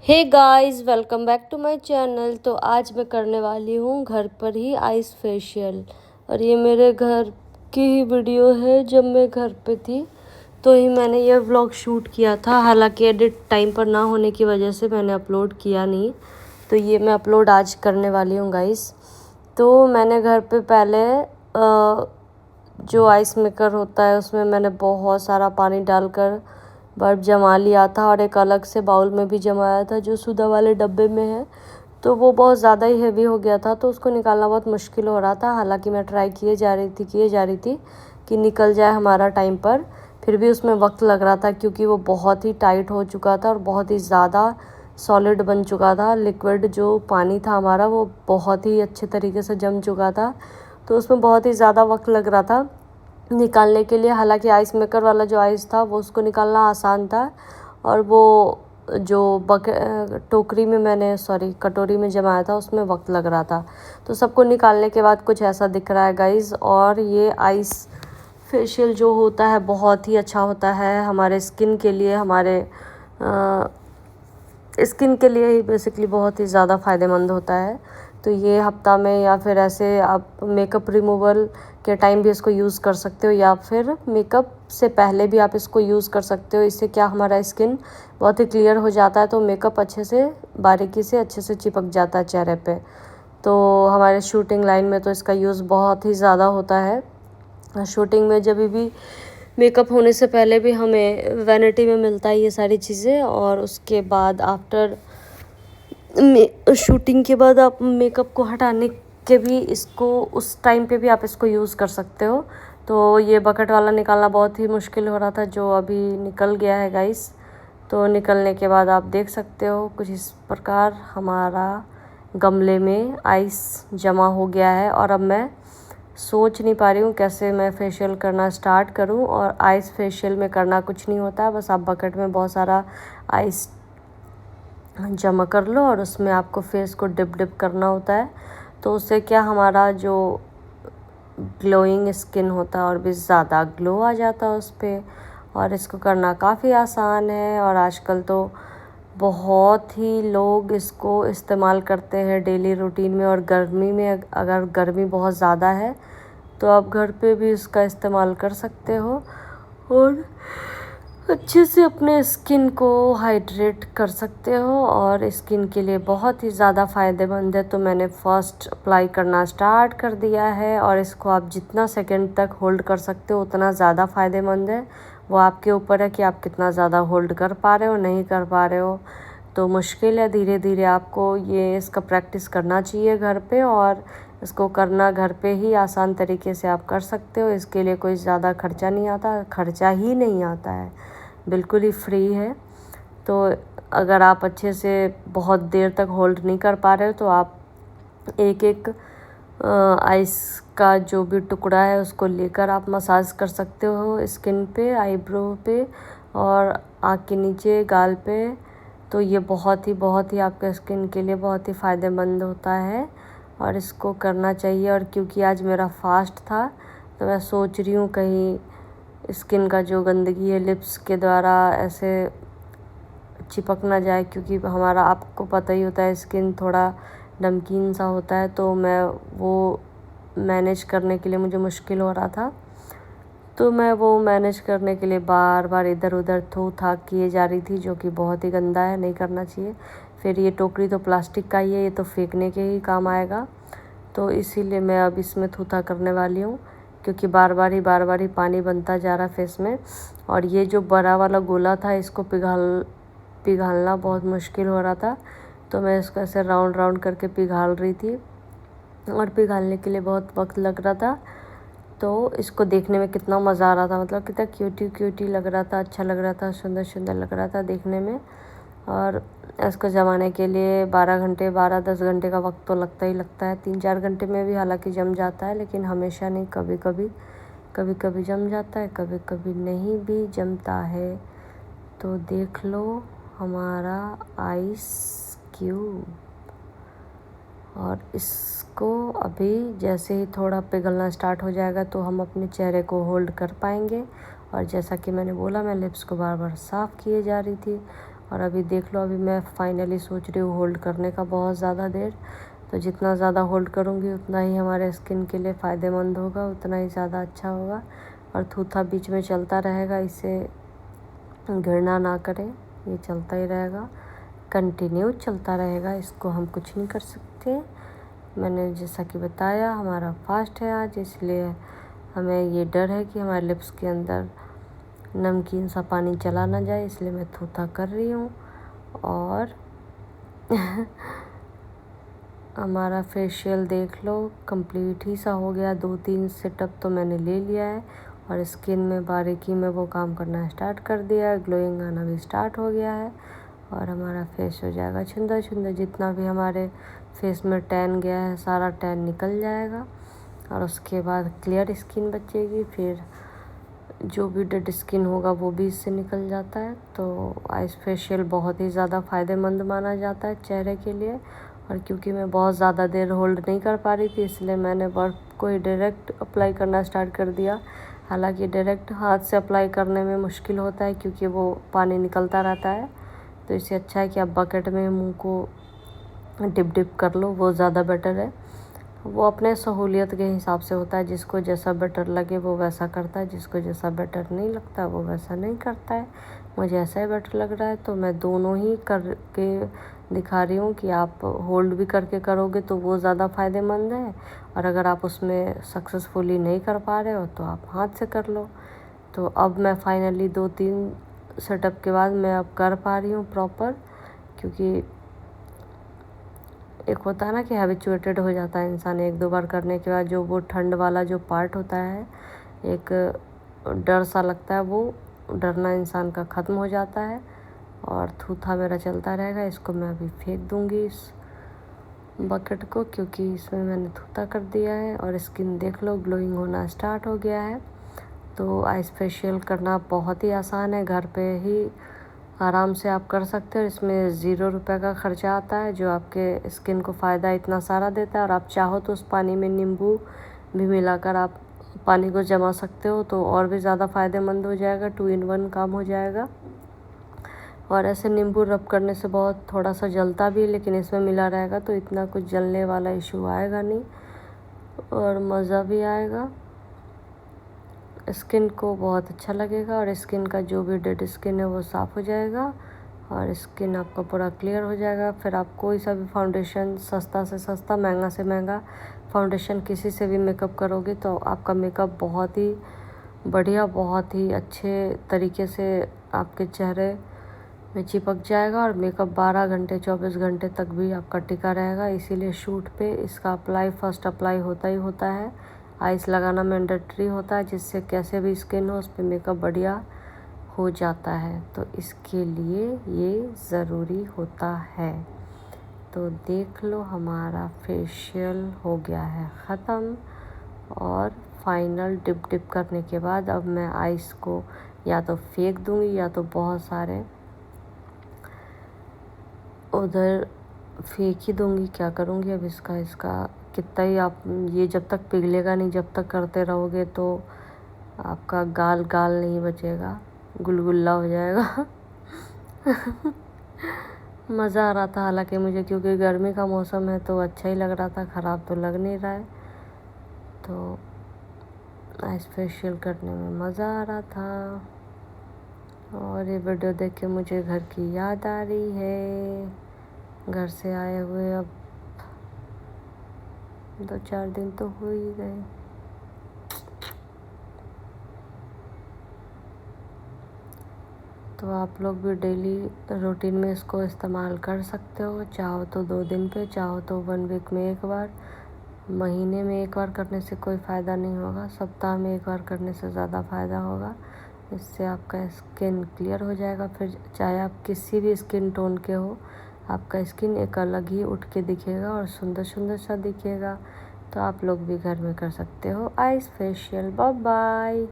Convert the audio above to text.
Hey guys, welcome back to my channel. तो आज मैं करने वाली हूँ घर पर ही आइस फेशियल। और ये मेरे घर की ही वीडियो है। जब मैं घर पे थी तो ही मैंने ये व्लॉग शूट किया था। हालांकि एडिट टाइम पर ना होने की वजह से मैंने अपलोड किया नहीं। तो ये मैं अपलोड आज करने वाली हूँ गाइस। तो मैंने घर पे पहले जो आइस मेकर होता है उसमें मैंने बहुत सारा पानी डालकर बर्फ़ जमा लिया था और एक अलग से बाउल में भी जमाया था जो सुधा वाले डब्बे में है। तो वो बहुत ज़्यादा ही हेवी हो गया था तो उसको निकालना बहुत मुश्किल हो रहा था। हालांकि मैं ट्राई किए जा रही थी कि निकल जाए हमारा टाइम पर। फिर भी उसमें वक्त लग रहा था क्योंकि वो बहुत ही टाइट हो चुका था और बहुत ही ज़्यादा सॉलिड बन चुका था। लिक्विड जो पानी था हमारा वो बहुत ही अच्छे तरीके से जम चुका था। तो उसमें बहुत ही ज़्यादा वक्त लग रहा था निकालने के लिए। हालांकि आइस मेकर वाला जो आइस था वो उसको निकालना आसान था। और वो जो टोकरी में कटोरी में जमाया था उसमें वक्त लग रहा था। तो सबको निकालने के बाद कुछ ऐसा दिख रहा है गाइस। और ये आइस फेशियल जो होता है बहुत ही अच्छा होता है हमारे स्किन के लिए। हमारे स्किन के लिए ही बेसिकली बहुत ही ज़्यादा फ़ायदेमंद होता है। तो ये हफ्ता में या फिर ऐसे आप मेकअप रिमूवल के टाइम भी इसको यूज़ कर सकते हो या फिर मेकअप से पहले भी आप इसको यूज़ कर सकते हो। इससे क्या हमारा स्किन बहुत ही क्लियर हो जाता है। तो मेकअप अच्छे से बारीकी से अच्छे से चिपक जाता है चेहरे पे। तो हमारे शूटिंग लाइन में तो इसका यूज़ बहुत ही ज़्यादा होता है। शूटिंग में जब भी मेकअप होने से पहले भी हमें वैनिटी में मिलता है ये सारी चीज़ें। और उसके बाद आफ्टर शूटिंग के बाद आप मेकअप को हटाने के भी इसको उस टाइम पे भी आप इसको यूज़ कर सकते हो। तो ये बकेट वाला निकालना बहुत ही मुश्किल हो रहा था जो अभी निकल गया है गाइस। तो निकलने के बाद आप देख सकते हो कुछ इस प्रकार हमारा गमले में आइस जमा हो गया है। और अब मैं सोच नहीं पा रही हूँ कैसे मैं फेशियल करना स्टार्ट करूँ। और आइस फेशियल में करना कुछ नहीं होता है, बस आप बकेट में बहुत सारा आइस जमा कर लो और उसमें आपको फेस को डिप करना होता है। तो उससे क्या हमारा जो ग्लोइंग स्किन होता है और भी ज़्यादा ग्लो आ जाता है उस पर। और इसको करना काफ़ी आसान है और आजकल तो बहुत ही लोग इसको इस्तेमाल करते हैं डेली रूटीन में। और गर्मी में अगर गर्मी बहुत ज़्यादा है तो आप घर पे भी इसका इस्तेमाल कर सकते हो और अच्छे से अपने स्किन को हाइड्रेट कर सकते हो। और स्किन के लिए बहुत ही ज़्यादा फ़ायदेमंद है। तो मैंने फ़र्स्ट अप्लाई करना स्टार्ट कर दिया है और इसको आप जितना सेकंड तक होल्ड कर सकते हो उतना ज़्यादा फ़ायदेमंद है। वो आपके ऊपर है कि आप कितना ज़्यादा होल्ड कर पा रहे हो नहीं कर पा रहे हो। तो मुश्किल है, धीरे धीरे आपको ये इसका प्रैक्टिस करना चाहिए घर पे। और इसको करना घर पे ही आसान तरीके से आप कर सकते हो। इसके लिए कोई ज़्यादा खर्चा नहीं आता, खर्चा ही नहीं आता है, बिल्कुल ही फ्री है। तो अगर आप अच्छे से बहुत देर तक होल्ड नहीं कर पा रहे हो तो आप एक एक आइस का जो भी टुकड़ा है उसको लेकर आप मसाज कर सकते हो स्किन पे, आईब्रो पे और आँख के नीचे, गाल पे। तो ये बहुत ही आपके स्किन के लिए बहुत ही फ़ायदेमंद होता है और इसको करना चाहिए। और क्योंकि आज मेरा फास्ट था तो मैं सोच रही हूँ कहीं स्किन का जो गंदगी है लिप्स के द्वारा ऐसे चिपक ना जाए, क्योंकि हमारा आपको पता ही होता है स्किन थोड़ा नमकीन सा होता है। तो मैं वो मैनेज करने के लिए मुझे मुश्किल हो रहा था। तो मैं वो मैनेज करने के लिए बार बार इधर उधर थू थाक किए जा रही थी, जो कि बहुत ही गंदा है, नहीं करना चाहिए। फिर ये टोकरी तो प्लास्टिक का ही है, ये तो फेंकने के ही काम आएगा। तो इसीलिए मैं अब इसमें थूथा करने वाली हूँ क्योंकि बार बार ही पानी बनता जा रहा फेस में। और ये जो बड़ा वाला गोला था इसको पिघालना बहुत मुश्किल हो रहा था। तो मैं इसको ऐसे राउंड राउंड करके पिघाल रही थी और पिघालने के लिए बहुत वक्त लग रहा था। तो इसको देखने में कितना मज़ा आ रहा था, मतलब कितना क्यूटी लग रहा था, अच्छा लग रहा था, सुंदर लग रहा था देखने में। और इसको जमाने के लिए 12-10 घंटे का वक्त तो लगता ही लगता है। 3-4 घंटे में भी हालांकि जम जाता है, लेकिन हमेशा नहीं, कभी कभी जम जाता है, कभी कभी नहीं भी जमता है। तो देख लो हमारा आइस क्यूब। और इसको अभी जैसे ही थोड़ा पिघलना स्टार्ट हो जाएगा तो हम अपने चेहरे को होल्ड कर पाएंगे। और जैसा कि मैंने बोला मैं लिप्स को बार बार साफ़ किए जा रही थी और अभी देख लो, अभी मैं फाइनली सोच रही हूँ होल्ड करने का बहुत ज़्यादा देर। तो जितना ज़्यादा होल्ड करूँगी उतना ही हमारे स्किन के लिए फ़ायदेमंद होगा, उतना ही ज़्यादा अच्छा होगा। और थूथा बीच में चलता रहेगा, इसे गिरना ना करे, ये चलता ही रहेगा, कंटिन्यू चलता रहेगा, इसको हम कुछ नहीं कर सकते। मैंने जैसा कि बताया हमारा फास्ट है आज, इसलिए हमें ये डर है कि हमारे लिप्स के अंदर नमकीन सा पानी चला ना जाए, इसलिए मैं थूथा कर रही हूँ। और हमारा फेशियल देख लो कंप्लीट ही सा हो गया। 2-3 सेटअप तो मैंने ले लिया है और स्किन में बारीकी में वो काम करना स्टार्ट कर दिया है, ग्लोइंग आना भी स्टार्ट हो गया है और हमारा फेस हो जाएगा सुंदर सुंदर। जितना भी हमारे फेस में टैन गया है सारा टैन निकल जाएगा और उसके बाद क्लियर स्किन बचेगी। फिर जो भी डेड स्किन होगा वो भी इससे निकल जाता है। तो आइस फेशियल बहुत ही ज़्यादा फ़ायदेमंद माना जाता है चेहरे के लिए। और क्योंकि मैं बहुत ज़्यादा देर होल्ड नहीं कर पा रही थी, इसलिए मैंने बर्फ़ को ही डायरेक्ट अप्लाई करना स्टार्ट कर दिया। हालांकि डायरेक्ट हाथ से अप्लाई करने में मुश्किल होता है क्योंकि वो पानी निकलता रहता है, तो इससे अच्छा है कि आप बकेट में मुँह को डिप कर लो, वो ज़्यादा बेटर है। वो अपने सहूलियत के हिसाब से होता है, जिसको जैसा बेटर लगे वो वैसा करता है, जिसको जैसा बेटर नहीं लगता वो वैसा नहीं करता है। मुझे ऐसा ही बेटर लग रहा है तो मैं दोनों ही करके दिखा रही हूँ कि आप होल्ड भी करके करोगे तो वो ज़्यादा फ़ायदेमंद है, और अगर आप उसमें सक्सेसफुली नहीं कर पा रहे हो तो आप हाथ से कर लो। तो अब मैं फाइनली 2-3 सेटअप के बाद मैं अब कर पा रही हूँ प्रॉपर, क्योंकि एक होता है ना कि हैबिचुएटेड हो जाता है इंसान 1-2 बार करने के बाद, जो वो ठंड वाला जो पार्ट होता है, एक डर सा लगता है, वो डरना इंसान का ख़त्म हो जाता है। और थूथा मेरा चलता रहेगा। इसको मैं अभी फेंक दूँगी इस बकेट को, क्योंकि इसमें मैंने थूथा कर दिया है। और स्किन देख लो ग्लोइंग होना स्टार्ट हो गया है। तो आइस फेशियल करना बहुत ही आसान है, घर पे ही आराम से आप कर सकते हो। इसमें 0 रुपये का ख़र्चा आता है, जो आपके स्किन को फ़ायदा इतना सारा देता है। और आप चाहो तो उस पानी में नींबू भी मिलाकर आप पानी को जमा सकते हो, तो और भी ज़्यादा फ़ायदेमंद हो जाएगा, 2 in 1 काम हो जाएगा। और ऐसे नींबू रब करने से बहुत थोड़ा सा जलता भी है, लेकिन इसमें मिला रहेगा तो इतना कुछ जलने वाला इशू आएगा नहीं और मज़ा भी आएगा। स्किन को बहुत अच्छा लगेगा और स्किन का जो भी डेड स्किन है वो साफ़ हो जाएगा और स्किन आपका पूरा क्लियर हो जाएगा। फिर आप कोई सा भी फाउंडेशन, सस्ता से सस्ता, महंगा से महंगा फाउंडेशन किसी से भी मेकअप करोगे तो आपका मेकअप बहुत ही बढ़िया, बहुत ही अच्छे तरीके से आपके चेहरे में चिपक जाएगा। और मेकअप 12 घंटे 24 घंटे तक भी आपका टिका रहेगा। इसीलिए शूट पे इसका अप्लाई, फर्स्ट अप्लाई होता ही होता है। आइस लगाना मैंडेटरी होता है, जिससे कैसे भी स्किन हो उस पर मेकअप बढ़िया हो जाता है। तो इसके लिए ये ज़रूरी होता है। तो देख लो हमारा फेशियल हो गया है ख़त्म। और फाइनल डिप करने के बाद अब मैं आइस को या तो फेंक दूँगी या तो बहुत सारे उधर फेंक ही दूँगी। क्या करूँगी अब इसका कितना ही आप, ये जब तक पिघलेगा नहीं, जब तक करते रहोगे तो आपका गाल नहीं बचेगा, गुलगुल्ला हो जाएगा। मज़ा आ रहा था हालांकि मुझे, क्योंकि गर्मी का मौसम है तो अच्छा ही लग रहा था, ख़राब तो लग नहीं रहा है। तो आइस फेशियल करने में मज़ा आ रहा था। और ये वीडियो देख के मुझे घर की याद आ रही है। घर से आए हुए अब 2-4 दिन तो हो ही गए। तो आप लोग भी डेली रूटीन में इसको इस्तेमाल कर सकते हो, चाहो तो 2 दिन पे, चाहो तो 1 वीक में 1 बार। महीने में 1 बार करने से कोई फ़ायदा नहीं होगा, सप्ताह में 1 बार करने से ज़्यादा फ़ायदा होगा। इससे आपका स्किन क्लियर हो जाएगा। फिर चाहे आप किसी भी स्किन टोन के हो, आपका स्किन एक अलग ही उठ के दिखेगा और सुंदर सुंदर सा दिखेगा। तो आप लोग भी घर में कर सकते हो आइस फेशियल। Bye bye.